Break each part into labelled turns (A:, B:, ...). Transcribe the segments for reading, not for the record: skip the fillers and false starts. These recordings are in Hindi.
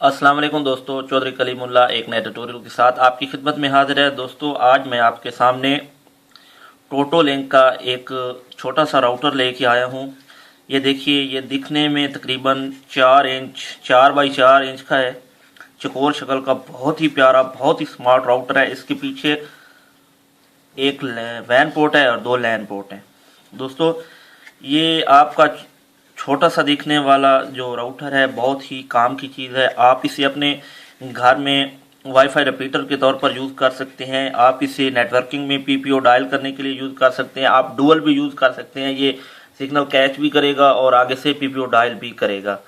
A: अस्सलाम वालेकुम दोस्तों, चौधरी कलीमुल्ला एक नए ट्यूटोरियल के साथ आपकी खिदमत में हाजिर है। दोस्तों आज मैं आपके सामने टोटो लिंक का एक छोटा सा राउटर लेके आया हूँ। ये देखिए, ये दिखने में तकरीबन 4 इंच 4 बाई 4 इंच का है। चकोर शक्ल का बहुत ही प्यारा, बहुत ही स्मार्ट राउटर है। इसके पीछे एक वैन पोर्ट है और 2 लैन पोर्ट हैं। दोस्तों ये आपका छोटा सा दिखने वाला जो राउटर है बहुत ही काम की चीज़ है। आप इसे अपने घर में वाईफाई रिपीटर के तौर पर यूज़ कर सकते हैं। आप इसे नेटवर्किंग में पीपीओ डायल करने के लिए यूज़ कर सकते हैं। आप डुअल भी यूज़ कर सकते हैं। ये सिग्नल कैच भी करेगा और आगे से पीपीओ डायल भी करेगा।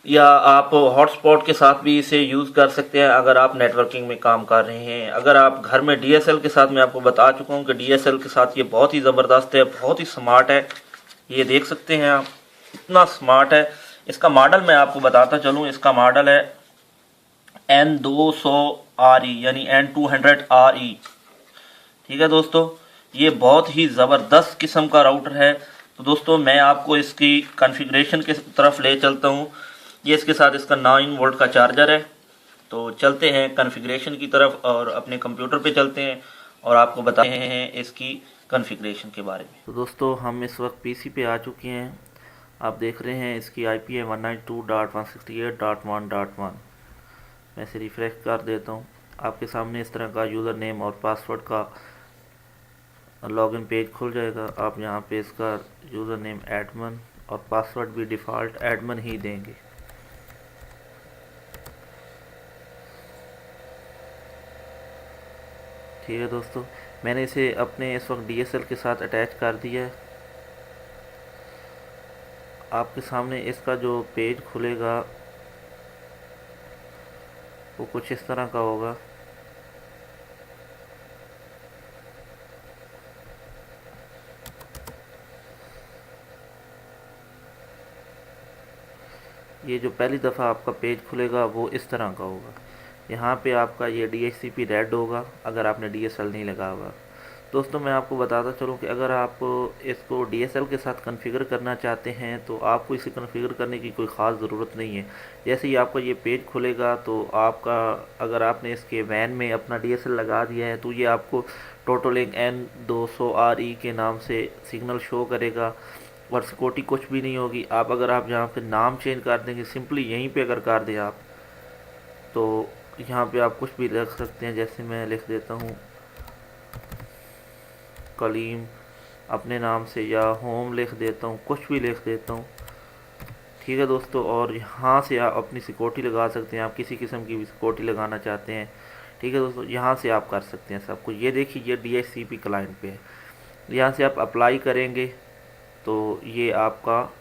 A: या आप हॉटस्पॉट के साथ भी इसे यूज़ कर सकते हैं अगर आप नेटवर्किंग में काम कर रहे हैं। अगर आप घर में डीएसएल के साथ, मैं आपको बता चुका हूँ कि डीएसएल के साथ ये बहुत ही ज़बरदस्त है, बहुत ही स्मार्ट है। ये देख सकते हैं आप, इतना स्मार्ट है। इसका मॉडल मैं आपको बताता चलूँ। इसका मॉडल है N200RE यानी N200RE। ठीक है दोस्तों, ये बहुत ही ज़बरदस्त किस्म का राउटर है। तो दोस्तों मैं आपको इसकी कॉन्फ़िगरेशन की तरफ ले चलता हूँ। ये इसके साथ इसका 9 वोल्ट का चार्जर है। तो चलते हैं कॉन्फ़िगरेशन की तरफ और अपने कंप्यूटर पे चलते हैं और आपको बताते हैं इसकी कॉन्फ़िगरेशन के बारे में। तो दोस्तों हम इस वक्त पीसी पे आ चुके हैं। आप देख रहे हैं इसकी आईपी है 192.168.1.1। मैं इसे रिफ्रेश कर देता हूँ। आपके सामने इस तरह का यूज़र नेम और पासवर्ड का लॉगिन पेज खुल जाएगा। आप यहाँ पे इसका यूज़र नेम एडमन और पासवर्ड भी डिफ़ॉल्ट एडमन ही देंगे। ठीक है दोस्तों, मैंने इसे अपने इस वक्त डीएसएल के साथ अटैच कर दिया है। आपके सामने इसका जो पेज खुलेगा वो कुछ इस तरह का होगा। ये जो पहली दफ़ा आपका पेज खुलेगा वो इस तरह का होगा। यहाँ पे आपका ये DHCP रेड होगा अगर आपने DSL नहीं लगा हुआ। दोस्तों मैं आपको बताता चलूँ कि अगर आप इसको DSL के साथ कॉन्फ़िगर करना चाहते हैं तो आपको इसे कॉन्फ़िगर करने की कोई ख़ास ज़रूरत नहीं है। जैसे ही आपका ये पेज खुलेगा तो आपका, अगर आपने इसके वैन में अपना DSL लगा दिया है तो ये आपको टोटोलिंक N200RE के नाम से सिग्नल शो करेगा और सिक्योरिटी कुछ भी नहीं होगी। अगर आप यहाँ पे नाम चेंज कर देंगे, सिंपली यहीं पे अगर कर दें आप, तो यहाँ पे आप कुछ भी लिख सकते हैं। जैसे मैं लिख देता हूँ कलीम अपने नाम से, या होम लिख देता हूँ, कुछ भी लिख देता हूँ। ठीक है दोस्तों, और यहाँ से आप अपनी सिक्योरिटी लगा सकते हैं। आप किसी किस्म की भी सिक्योरिटी लगाना चाहते हैं, ठीक है दोस्तों, यहाँ से आप कर सकते हैं सब कुछ। ये देखिए ये DHCP क्लाइंट पे है। यहाँ से आप अप्लाई करेंगे तो ये आपका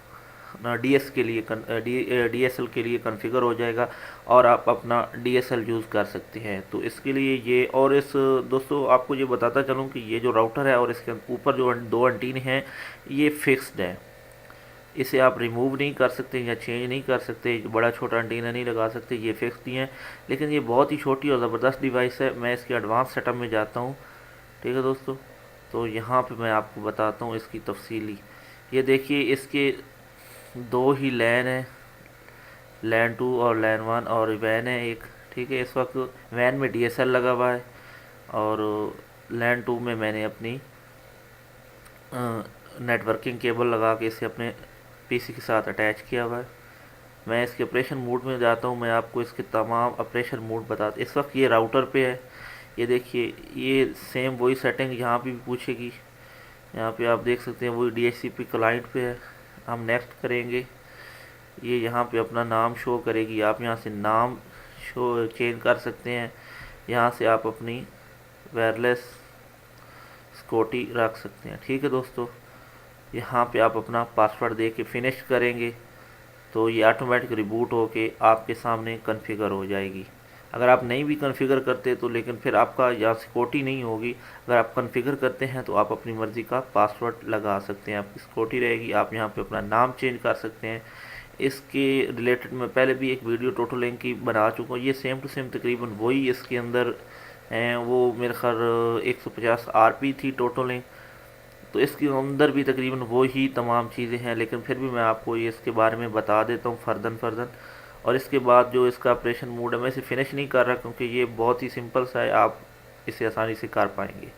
A: DS के लिए DSL के लिए कॉन्फ़िगर हो जाएगा और आप अपना DSL यूज़ कर सकते हैं। तो इसके लिए ये, और इस दोस्तों आपको ये बताता चलूँ कि ये जो राउटर है और इसके ऊपर जो 2 एंटीने हैं ये फिक्स्ड है। इसे आप रिमूव नहीं कर सकते या चेंज नहीं कर सकते, बड़ा छोटा एंटीना नहीं लगा सकते, ये फिक्स्ड ही हैं। लेकिन ये बहुत ही छोटी और ज़बरदस्त डिवाइस है। मैं इसके एडवांस सेटअप में जाता हूँ। ठीक है दोस्तों, तो यहाँ पे मैं आपको बताता हूँ इसकी तफसीली। ये देखिए इसके 2 ही लैन है, लैन 2 और लैन 1, और वैन है एक। ठीक है, इस वक्त वैन में DSL लगा हुआ है और लैन 2 में मैंने अपनी नेटवर्किंग केबल लगा के इसे अपने पीसी के साथ अटैच किया हुआ है। मैं इसके ऑपरेशन मोड में जाता हूँ। मैं आपको इसके तमाम ऑपरेशन मोड बताता। इस वक्त ये राउटर पे है। ये देखिए ये सेम वही सेटिंग यहाँ पे भी पूछेगी। यहाँ पे आप देख सकते हैं वही DHCP क्लाइंट पे है। हम नेक्स्ट करेंगे। ये यहाँ पे अपना नाम शो करेगी। आप यहाँ से नाम शो चेंज कर सकते हैं। यहाँ से आप अपनी वायरलेस सिक्योरिटी रख सकते हैं। ठीक है दोस्तों, यहाँ पे आप अपना पासवर्ड दे के फिनिश करेंगे तो ये ऑटोमेटिक रिबूट होके आपके सामने कॉन्फ़िगर हो जाएगी। अगर आप नहीं भी कॉन्फ़िगर करते तो लेकिन फिर आपका यहाँ सिक्योरिटी नहीं होगी। अगर आप कॉन्फ़िगर करते हैं तो आप अपनी मर्ज़ी का पासवर्ड लगा सकते हैं, आपकी सिक्योरिटी रहेगी। आप यहाँ पे अपना नाम चेंज कर सकते हैं। इसके रिलेटेड मैं पहले भी एक वीडियो टोटोलिंक की बना चुका हूँ। ये सेम टू सेम तकरीबन वही इसके अंदर हैं। वो मेरे ख्याल 150 RP थी टोटोलिंक, तो इसके अंदर भी तकरीबन वो ही तमाम चीज़ें हैं। लेकिन फिर भी मैं आपको ये इसके बारे में बता देता हूँ फ़र्दन फ़र्दन। और इसके बाद जो इसका ऑपरेशन मोड है, मैं इसे फिनिश नहीं कर रहा क्योंकि ये बहुत ही सिंपल सा है, आप इसे आसानी से कर पाएंगे।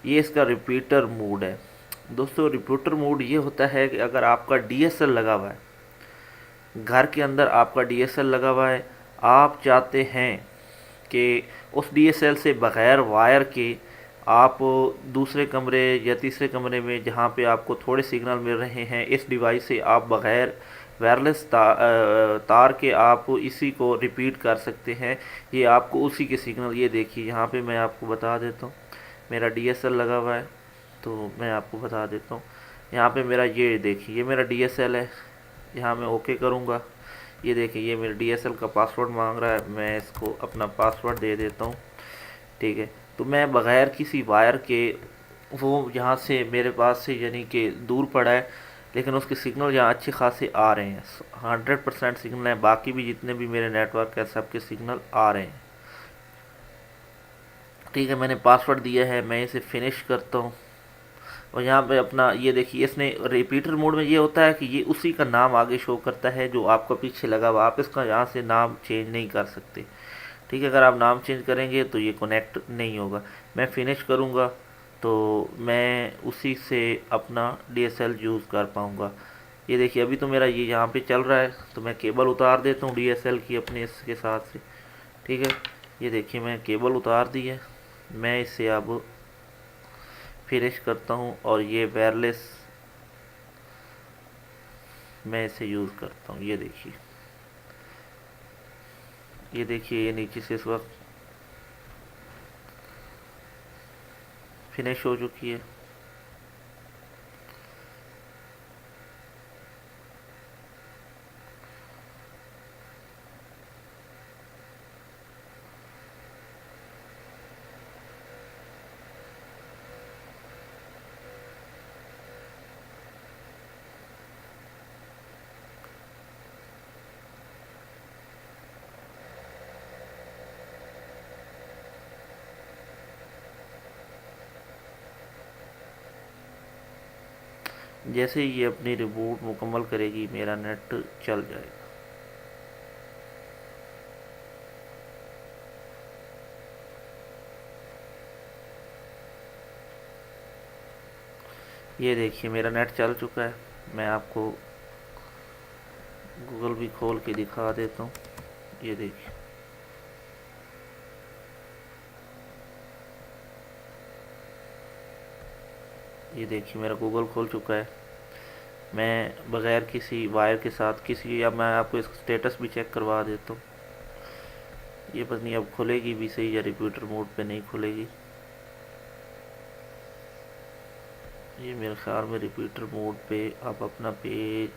A: ये इसका रिपीटर मोड है दोस्तों। रिपीटर मोड ये होता है कि अगर आपका डीएसएल लगा हुआ है, घर के अंदर आपका डीएसएल लगा हुआ है, आप चाहते हैं कि उस डीएसएल से बग़ैर वायर के आप दूसरे कमरे या तीसरे कमरे में जहाँ पे आपको थोड़े सिग्नल मिल रहे हैं, इस डिवाइस से आप बग़ैर वायरलेस तार के आप इसी को रिपीट कर सकते हैं। ये आपको उसी के सिग्नल, ये देखिए यहाँ पे मैं आपको बता देता हूँ, मेरा डीएसएल लगा हुआ है तो मैं आपको बता देता हूँ। यहाँ पे मेरा ये देखिए, ये मेरा डीएसएल है, यहाँ मैं ओके करूँगा। ये देखिए ये मेरे डीएसएल का पासवर्ड मांग रहा है, मैं इसको अपना पासवर्ड दे देता हूँ। ठीक है, तो मैं बग़ैर किसी वायर के, वो यहाँ से मेरे पास से यानी कि दूर पड़ा है, लेकिन उसके सिग्नल यहाँ अच्छे खासे आ रहे हैं, 100% सिग्नल हैं। बाकी भी जितने भी मेरे नेटवर्क है सबके सिग्नल आ रहे हैं। ठीक है, मैंने पासवर्ड दिया है, मैं इसे फिनिश करता हूँ। और यहाँ पे अपना ये देखिए, इसने रिपीटर मोड में ये होता है कि ये उसी का नाम आगे शो करता है जो आपका पीछे लगा हुआ, आप इसका यहाँ से नाम चेंज नहीं कर सकते। ठीक है, अगर आप नाम चेंज करेंगे तो ये कनेक्ट नहीं होगा। मैं फिनिश करूँगा तो मैं उसी से अपना डीएसएल यूज़ कर पाऊँगा। ये देखिए अभी तो मेरा ये यहाँ पे चल रहा है, तो मैं केबल उतार देता हूँ डीएसएल की अपने इसके साथ से। ठीक है, ये देखिए मैं केबल उतार दी है, मैं इसे अब फिनिश करता हूँ और ये वायरलेस मैं इसे यूज़ करता हूँ। ये देखिए, ये देखिए ये नीचे से इस वक्त फिनिश हो चुकी है। जैसे ही ये अपनी रिबूट मुकम्मल करेगी मेरा नेट चल जाएगा। ये देखिए मेरा नेट चल चुका है, मैं आपको गूगल भी खोल के दिखा देता हूँ। ये देखिए, ये देखिए मेरा गूगल खोल चुका है, मैं बग़ैर किसी वायर के साथ किसी, या मैं आपको इसका स्टेटस भी चेक करवा देता हूँ। ये पता नहीं अब खुलेगी भी सही या रिपीटर मोड पे नहीं खुलेगी। ये मेरे ख्याल में रिपीटर मोड पे आप अपना पेज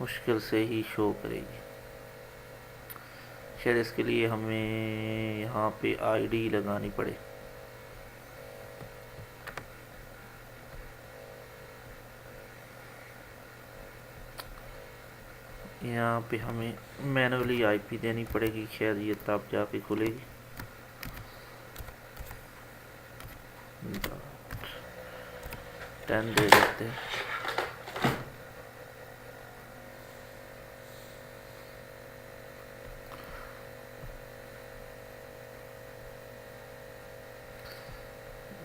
A: मुश्किल से ही शो करेगी। शायद इसके लिए हमें यहाँ पे आईडी लगानी पड़े। यहाँ पे हमें मैनुअली आईपी देनी पड़ेगी, शायद ये तब जाके खुलेगी। 10 दे देते हैं।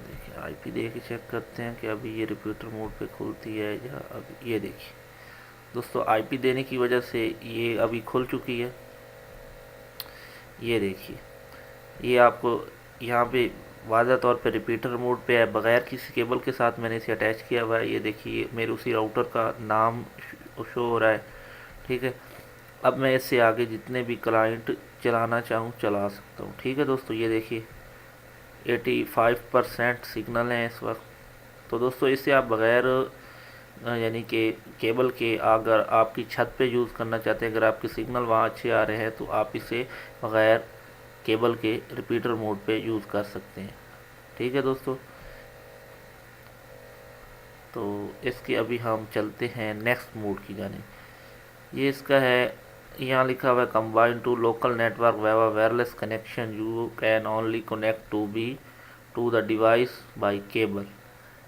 A: देखिए आईपी दे के चेक करते हैं कि अभी ये रिपीटर मोड पे खुलती है या अभी। ये देखिए दोस्तों, आईपी देने की वजह से ये अभी खुल चुकी है। ये देखिए, ये आपको यहाँ पे वाज़ह तौर पे रिपीटर मोड पे है, बग़ैर किसी केबल के साथ मैंने इसे अटैच किया हुआ है। ये देखिए मेरे उसी राउटर का नाम शो हो रहा है। ठीक है, अब मैं इससे आगे जितने भी क्लाइंट चलाना चाहूँ चला सकता हूँ। ठीक है दोस्तों, ये देखिए 85% सिग्नल हैं इस वक्त। तो दोस्तों इससे आप बग़ैर यानी कि केबल के अगर आपकी छत पे यूज़ करना चाहते हैं, अगर आपके सिग्नल वहाँ अच्छे आ रहे हैं तो आप इसे बग़ैर केबल के रिपीटर मोड पे यूज़ कर सकते हैं। ठीक है दोस्तों, तो इसके अभी हम चलते हैं नेक्स्ट मोड की जानिब। ये इसका है, यहाँ लिखा हुआ है combine to local network wireless connection, you can only connect to the device by cable.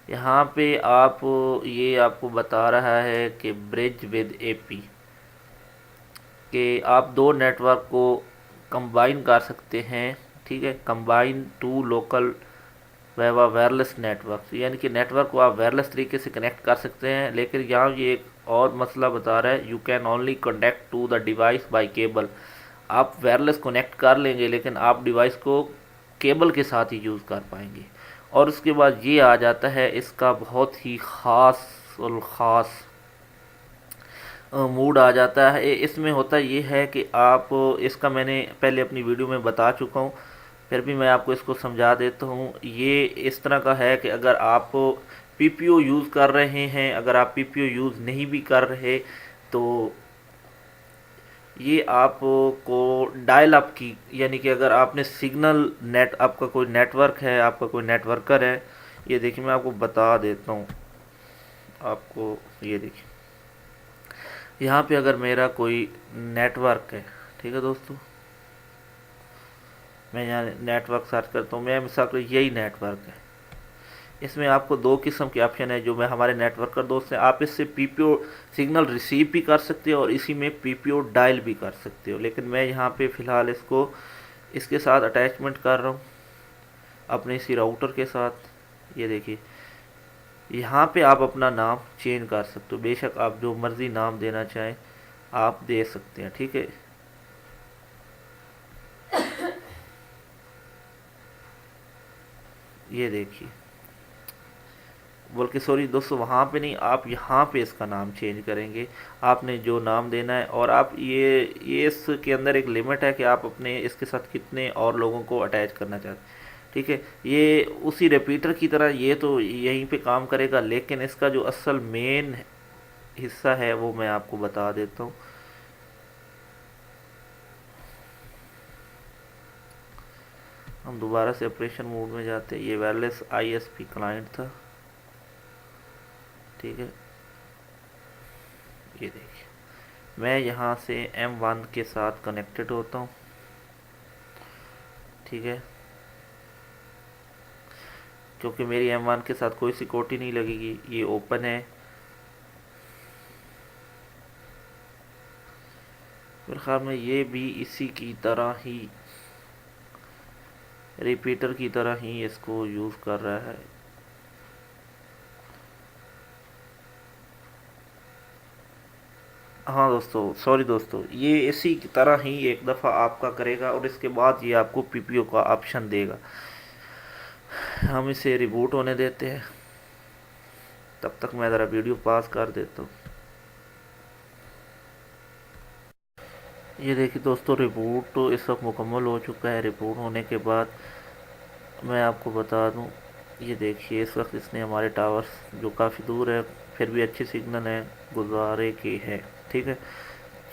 A: यहाँ पे आप, ये आपको बता रहा है कि ब्रिज विद एपी। कि आप दो नेटवर्क को कंबाइन कर सकते हैं, ठीक है, कंबाइन टू लोकल वह वायरलेस नेटवर्क, यानी कि नेटवर्क को आप वायरलेस तरीके से कनेक्ट कर सकते हैं। लेकिन यहाँ ये एक और मसला बता रहा है, you can only connect to the device by cable. आप वायरलेस कनेक्ट कर लेंगे लेकिन आप डिवाइस को केबल के साथ ही यूज़ कर पाएंगे। और उसके बाद ये आ जाता है इसका बहुत ही ख़ास और ख़ास मूड आ जाता है। इसमें होता ये है कि आप इसका मैंने पहले अपनी वीडियो में बता चुका हूँ, फिर भी मैं आपको इसको समझा देता हूँ। ये इस तरह का है कि अगर आप पीपीओ यूज़ कर रहे हैं, अगर आप पीपीओ यूज़ नहीं भी कर रहे तो ये आपको डायल अप की, यानी कि अगर आपने सिग्नल नेट, आपका कोई नेटवर्क है, आपका कोई नेटवर्कर है, ये देखिए मैं आपको बता देता हूँ आपको। ये देखिए यहाँ पे अगर मेरा कोई नेटवर्क है, ठीक है दोस्तों, मैं यहाँ नेटवर्क सर्च करता हूँ, मैं मिसाल कर यही नेटवर्क है। इसमें आपको दो किस्म के ऑप्शन है जो मैं हमारे नेटवर्कर दोस्त हैं, आप इससे पीपीओ सिग्नल रिसीव भी कर सकते हो और इसी में पीपीओ डायल भी कर सकते हो। लेकिन मैं यहाँ पे फ़िलहाल इसको इसके साथ अटैचमेंट कर रहा हूँ अपने इसी राउटर के साथ। ये देखिए यहाँ पे आप अपना नाम चेंज कर सकते हो, बेशक आप जो मर्ज़ी नाम देना चाहें आप दे सकते हैं, ठीक है। ये देखिए, बल्कि सॉरी दोस्तों, वहाँ पे नहीं, आप यहाँ पे इसका नाम चेंज करेंगे, आपने जो नाम देना है। और आप ये इसके अंदर एक लिमिट है कि आप अपने इसके साथ कितने और लोगों को अटैच करना चाहते हैं, ठीक है। ये उसी रिपीटर की तरह ये तो यहीं पे काम करेगा, लेकिन इसका जो असल मेन हिस्सा है वो मैं आपको बता देता हूँ। हम दोबारा से ऑपरेशन मोड में जाते हैं। ये वायरलेस आईएसपी क्लाइंट था, ठीक है। ये देखिए मैं यहाँ से M1 के साथ कनेक्टेड होता हूँ, ठीक है, क्योंकि मेरी M1 के साथ कोई सिक्योरिटी नहीं लगेगी, ये ओपन है। मेरे ख्याल में ये भी इसी की तरह ही, रिपीटर की तरह ही इसको यूज़ कर रहा है। हाँ दोस्तों, सॉरी दोस्तों, ये इसी की तरह ही एक दफ़ा आपका करेगा और इसके बाद ये आपको पीपीओ का ऑप्शन देगा। हम इसे रिबूट होने देते हैं, तब तक मैं ज़रा वीडियो पास कर देता हूँ। ये देखिए दोस्तों, रिबूट तो इस वक्त मुकम्मल हो चुका है। रिबूट होने के बाद मैं आपको बता दूं, ये देखिए इस वक्त इसने हमारे टावर्स जो काफ़ी दूर है फिर भी अच्छी सिग्नल है, गुजारे के है, ठीक है।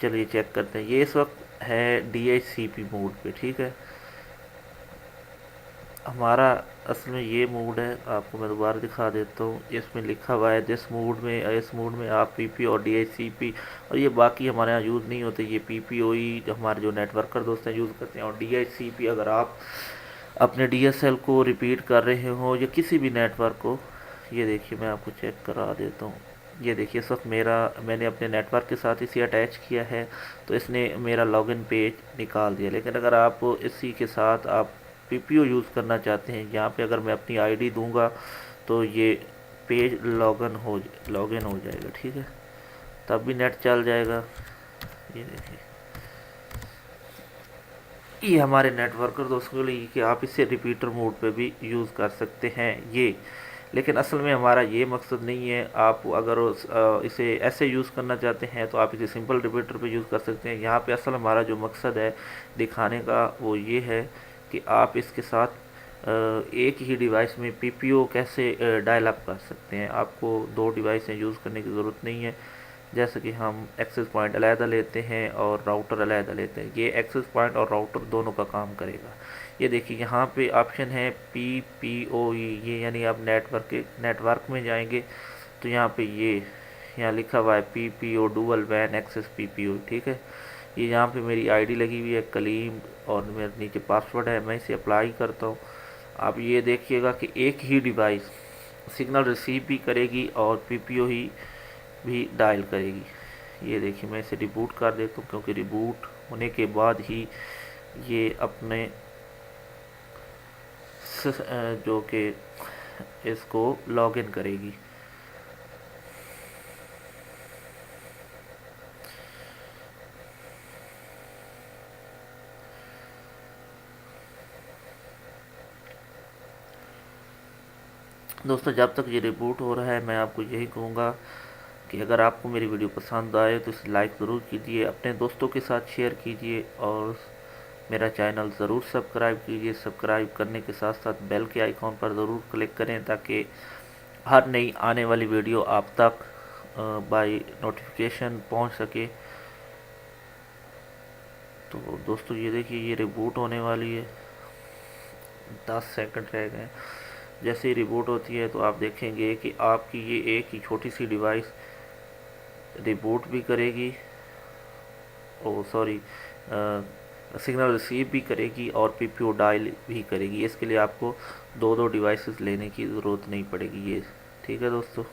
A: चलिए चेक करते हैं। ये इस वक्त है DHCP मोड पे, ठीक है। हमारा असल में ये मोड है, आपको मैं दोबारा दिखा देता हूँ। इसमें लिखा हुआ है इस मोड में आप पीपी और DHCP, और ये बाकी हमारे यहाँ यूज़ नहीं होते। ये PPO ही हमारे जो नेटवर्कर दोस्त हैं यूज़ करते हैं, और DHCP अगर आप अपने DSL को रिपीट कर रहे हो या किसी भी नेटवर्क को। ये देखिए मैं आपको चेक करा देता हूँ। ये देखिए इस वक्त मैंने अपने नेटवर्क के साथ इसे अटैच किया है तो इसने मेरा लॉगिन पेज निकाल दिया। लेकिन अगर आप इसी के साथ आप पीपीओ यूज़ करना चाहते हैं, यहाँ पे अगर मैं अपनी आईडी दूंगा तो ये पेज लॉगिन हो जाएगा, ठीक है, तब भी नेट चल जाएगा। ये देखिए ये हमारे नेटवर्कर दोस्तों के लिए कि आप इसे रिपीटर मोड पे भी यूज़ कर सकते हैं ये। लेकिन असल में हमारा ये मकसद नहीं है। आप अगर इसे ऐसे यूज़ करना चाहते हैं तो आप इसे सिंपल रिपीटर पे यूज़ कर सकते हैं। यहाँ पे असल हमारा जो मकसद है दिखाने का वो ये है कि आप इसके साथ एक ही डिवाइस में पीपीओ कैसे डायल अप कर सकते हैं। आपको दो डिवाइसें यूज़ करने की ज़रूरत नहीं है। जैसे कि हम एक्सेस पॉइंट अलहदा लेते हैं और राउटर अलहदा लेते हैं, ये एक्सेस पॉइंट और राउटर दोनों का काम करेगा। ये देखिए यहाँ पे ऑप्शन है PPOE, ये यानी आप नेटवर्क में जाएंगे तो यहाँ पे यहाँ लिखा हुआ है PPO डुअल वैन एक्सेस PPO, ठीक है। ये यहाँ पे मेरी आईडी लगी हुई है कलीम और मेरे नीचे पासवर्ड है, मैं इसे अप्लाई करता हूँ। आप ये देखिएगा कि एक ही डिवाइस सिग्नल रिसीव भी करेगी और PPO ही भी डायल करेगी। ये देखिए मैं इसे रिबूट कर देता हूँ, क्योंकि रिबूट होने के बाद ही ये अपने जो कि इसको लॉगिन करेगी। दोस्तों जब तक ये रिबूट हो रहा है मैं आपको यही कहूँगा कि अगर आपको मेरी वीडियो पसंद आए तो इसे लाइक ज़रूर कीजिए, अपने दोस्तों के साथ शेयर कीजिए और मेरा चैनल ज़रूर सब्सक्राइब कीजिए। सब्सक्राइब करने के साथ साथ बेल के आइकॉन पर ज़रूर क्लिक करें ताकि हर नई आने वाली वीडियो आप तक बाय नोटिफिकेशन पहुंच सके। तो दोस्तों ये देखिए ये रिबूट होने वाली है, 10 सेकंड रह गए। जैसे ही रिबूट होती है तो आप देखेंगे कि आपकी ये एक ही छोटी सी डिवाइस रिबूट भी करेगी, ओ सॉरी, सिग्नल रिसीव भी करेगी और पीपीओ डायल भी करेगी। इसके लिए आपको दो दो डिवाइसेस लेने की ज़रूरत नहीं पड़ेगी। ये ठीक है दोस्तों।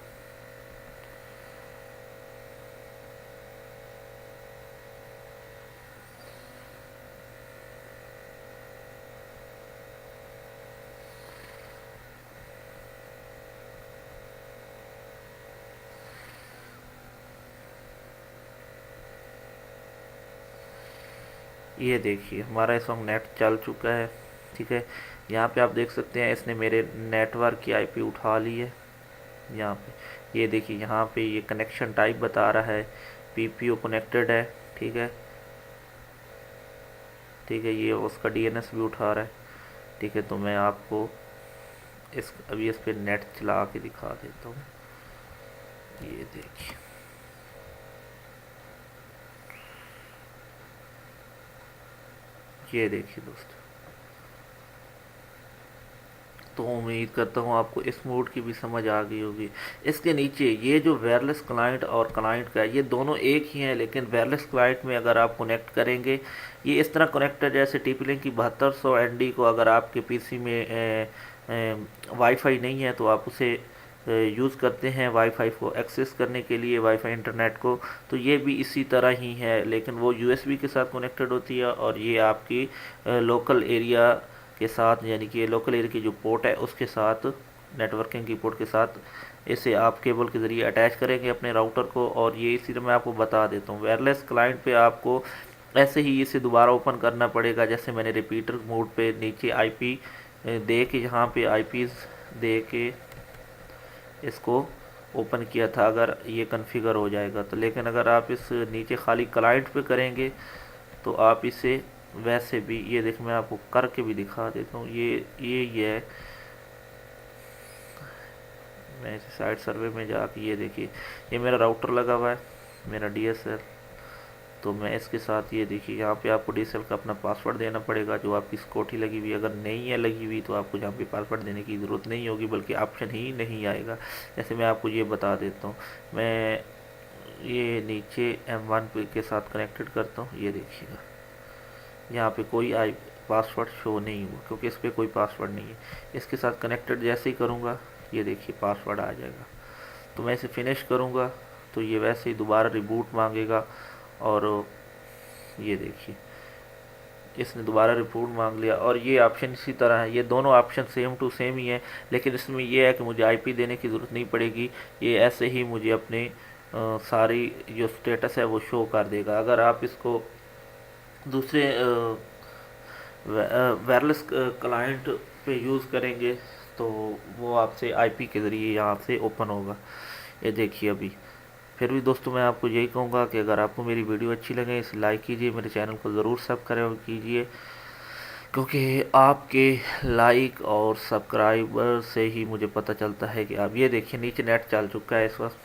A: ये देखिए हमारा इस वक्त नेट चल चुका है। ठीक है, यहाँ पे आप देख सकते हैं इसने मेरे नेटवर्क की आईपी उठा ली है। यहाँ पे ये देखिए यहाँ पे ये कनेक्शन टाइप बता रहा है, पीपीओ कनेक्टेड है। ठीक है, ठीक है, ये उसका डीएनएस भी उठा रहा है। ठीक है, तो मैं आपको अभी इस पे नेट चला के दिखा देता हूँ। ये देखिए ये देखिए दोस्तों, तो उम्मीद करता हूँ आपको इस मोड की भी समझ आ गई होगी। इसके नीचे ये जो वायरलेस क्लाइंट और क्लाइंट का है ये दोनों एक ही हैं, लेकिन वायरलेस क्लाइंट में अगर आप कनेक्ट करेंगे ये इस तरह कनेक्ट है जैसे टीपी लिंक की 7200 एनडी को अगर आपके पीसी में वाईफाई नहीं है तो आप उसे यूज़ करते हैं वाईफाई को एक्सेस करने के लिए, वाईफाई इंटरनेट को। तो ये भी इसी तरह ही है, लेकिन वो यूएसबी के साथ कनेक्टेड होती है और ये आपकी लोकल एरिया के साथ, यानी कि लोकल एरिया की जो पोर्ट है उसके साथ, नेटवर्किंग की पोर्ट के साथ इसे आप केबल के ज़रिए अटैच करेंगे अपने राउटर को। और ये इसी तरह मैं आपको बता देता हूँ, वायरलेस क्लाइंट पे आपको ऐसे ही इसे दोबारा ओपन करना पड़ेगा। जैसे मैंने रिपीटर मोड पे नीचे आईपी दे के, यहाँ पे आईपीज़ दे के इसको ओपन किया था, अगर ये कन्फिगर हो जाएगा तो। लेकिन अगर आप इस नीचे खाली क्लाइंट पे करेंगे तो आप इसे वैसे भी, ये देख मैं आपको करके भी दिखा देता हूँ। ये है, मैं इसे साइट सर्वे में जाके, ये देखिए ये मेरा राउटर लगा हुआ है, मेरा डीएसएल। तो मैं इसके साथ ये देखिए यहाँ पे आपको डीएसएल का अपना पासवर्ड देना पड़ेगा जो आपकी सिक्योरिटी लगी हुई। अगर नहीं है लगी हुई तो आपको यहाँ पे पासवर्ड देने की ज़रूरत नहीं होगी, बल्कि ऑप्शन ही नहीं आएगा। जैसे मैं आपको ये बता देता हूँ, मैं ये नीचे M1 पे के साथ कनेक्टेड करता हूँ। ये देखिएगा यहाँ पे कोई पासवर्ड शो नहीं हुआ क्योंकि इस पर कोई पासवर्ड नहीं है। इसके साथ कनेक्टेड जैसे ही करूँगा ये देखिए पासवर्ड आ जाएगा। तो मैं इसे फिनिश करूँगा तो ये वैसे ही दोबारा रिबूट मांगेगा और ये देखिए इसने दोबारा रिबूट मांग लिया। और ये ऑप्शन इसी तरह है, ये दोनों ऑप्शन सेम टू सेम ही है, लेकिन इसमें ये है कि मुझे आईपी देने की ज़रूरत नहीं पड़ेगी। ये ऐसे ही मुझे अपने सारी जो स्टेटस है वो शो कर देगा। अगर आप इसको दूसरे वायरलेस क्लाइंट पे यूज़ करेंगे तो वो आपसे आईपी के ज़रिए यहाँ से ओपन होगा। ये देखिए अभी। फिर भी दोस्तों मैं आपको यही कहूँगा कि अगर आपको मेरी वीडियो अच्छी लगे इसे लाइक कीजिए, मेरे चैनल को ज़रूर सब्सक्राइब कीजिए, क्योंकि आपके लाइक और सब्सक्राइबर से ही मुझे पता चलता है कि आप, ये देखिए नीचे नेट चल चुका है इस वक्त।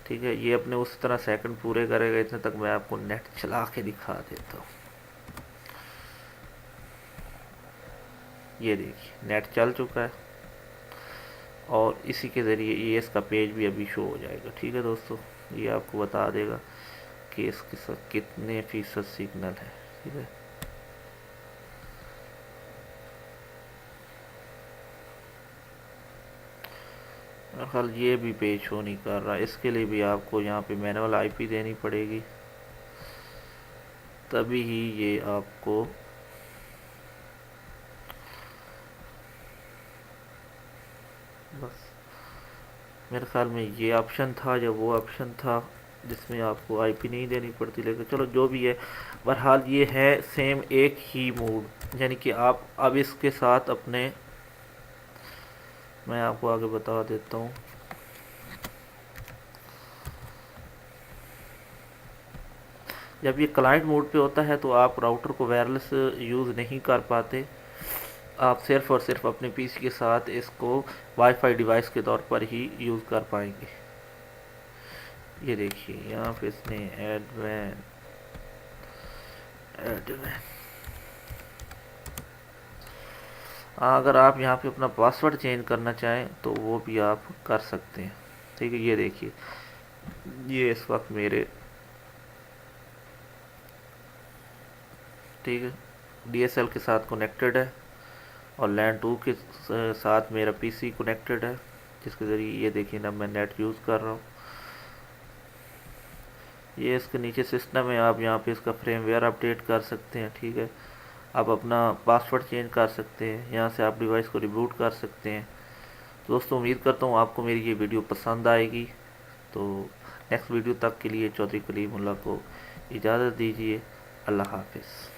A: ठीक है, ये अपने उस तरह सेकंड पूरे करेगा, इतने तक मैं आपको नेट चला के दिखा देता हूँ। ये देखिए नेट चल चुका है और इसी के ज़रिए ये इसका पेज भी अभी शो हो जाएगा। ठीक है दोस्तों, ये आपको बता देगा कि इसके साथ कितने फीसद सिग्नल है। ठीक है, मेरे ख्याल ये भी पेज शो नहीं कर रहा, इसके लिए भी आपको यहाँ पे मैनुअल आईपी देनी पड़ेगी, तभी ही ये आपको बस मेरे ख्याल में ये ऑप्शन था या वो ऑप्शन था जिसमें आपको आईपी नहीं देनी पड़ती, लेकिन चलो जो भी है, बहरहाल ये है सेम एक ही मूड, यानी कि आप अब इसके साथ अपने, मैं आपको आगे बता देता हूँ। जब ये क्लाइंट मोड पे होता है तो आप राउटर को वायरलेस यूज़ नहीं कर पाते, आप सिर्फ और सिर्फ अपने पीसी के साथ इसको वाईफाई डिवाइस के तौर पर ही यूज़ कर पाएंगे। ये देखिए यहाँ पे इसने एडवैन एडवैन अगर आप यहाँ पे अपना पासवर्ड चेंज करना चाहें तो वो भी आप कर सकते हैं। ठीक है, ये देखिए ये इस वक्त मेरे, ठीक है, डीएसएल के साथ कनेक्टेड है और लैन 2 के साथ मेरा पीसी कनेक्टेड है, जिसके ज़रिए ये देखिए ना मैं नेट यूज़ कर रहा हूँ। ये इसके नीचे सिस्टम है, आप यहाँ पे इसका फ्रेमवेयर अपडेट कर सकते हैं। ठीक है, आप अपना पासवर्ड चेंज कर सकते हैं, यहाँ से आप डिवाइस को रिबूट कर सकते हैं। दोस्तों उम्मीद करता हूँ आपको मेरी ये वीडियो पसंद आएगी। तो नेक्स्ट वीडियो तक के लिए चौधरी कलीमुल्लाह को इजाज़त दीजिए। अल्लाह हाफिज़।